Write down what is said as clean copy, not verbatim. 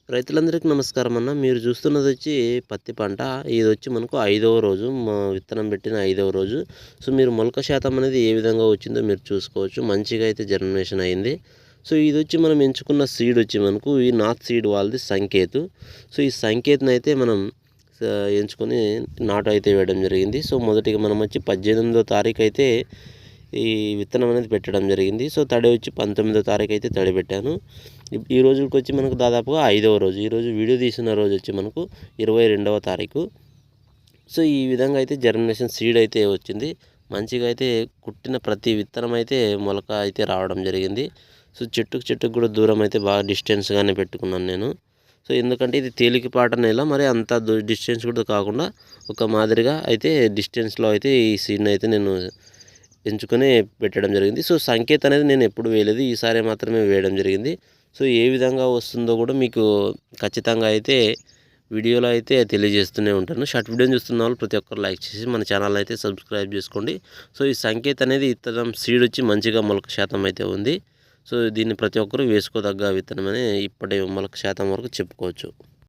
రైతులందరికీ నమస్కారం అన్న. మీరు చూస్తున్నదొచ్చి పత్తి పంట. ఇదొచ్చి మనకు 5వ రోజు. విత్తనం పెట్టిన 5వ రోజు. సో, మీరు మొలక శాతం అనేది ఏ విధంగా వచ్చిందో మీరు చూసుకోవచ్చు. మంచిగా అయితే జర్మినేషన్ అయింది. సో, ఇదొచ్చి మనం ఎంచుకున్న సీడ్ వచ్చి మనకు ఈ నార్త్ సీడ్ వాళ్ళది సంకేత్. సో, ఈ సంకేత్‌నైతే మనం ఎంచుకొని నాటు అయితే వేయడం జరిగింది. సో, మొదటిగా మనం వచ్చి 18వ తారీఖు అయితే ఈ విత్తనం అనేది పెట్టడం జరిగింది. సో, తడి వచ్చి 19వ తారీఖు అయితే తడి పెట్టాను. ఈ రోజుకొచ్చి మనకు దాదాపుగా 5వ రోజు. ఈరోజు వీడియో తీసిన రోజు వచ్చి మనకు 22వ తారీఖు. సో, ఈ విధంగా అయితే జర్మినేషన్ సీడ్ అయితే వచ్చింది. మంచిగా అయితే కుట్టిన ప్రతి విత్తనం అయితే మొలక అయితే రావడం జరిగింది. సో, చెట్టుకు కూడా దూరం అయితే బాగా డిస్టెన్స్‌గానే పెట్టుకున్నాను నేను. సో, ఎందుకంటే ఇది తేలికపాట నేల, మరి అంత డిస్టెన్స్ కూడా కాకుండా ఒక మాదిరిగా అయితే డిస్టెన్స్‌లో అయితే ఈ సీడ్‌ని అయితే నేను ఎంచుకొని పెట్టడం జరిగింది. సో, సంకేత్ అనేది నేను ఎప్పుడు వేయలేదు. ఈసారి మాత్రమే వేయడం జరిగింది. సో, ఏ విధంగా వస్తుందో కూడా మీకు ఖచ్చితంగా అయితే వీడియోలో అయితే తెలియజేస్తూనే ఉంటాను. షార్ట్ వీడియోని చూస్తున్న వాళ్ళు ప్రతి ఒక్కరు లైక్ చేసి మన ఛానల్ అయితే సబ్స్క్రైబ్ చేసుకోండి. సో, ఈ సంకేత్ అనేది విత్తనం సీడ్ వచ్చి మంచిగా మొలక శాతం అయితే ఉంది. సో, దీన్ని ప్రతి ఒక్కరు వేసుకోదగ్గ విత్తనమని ఇప్పటి మొలక శాతం వరకు చెప్పుకోవచ్చు.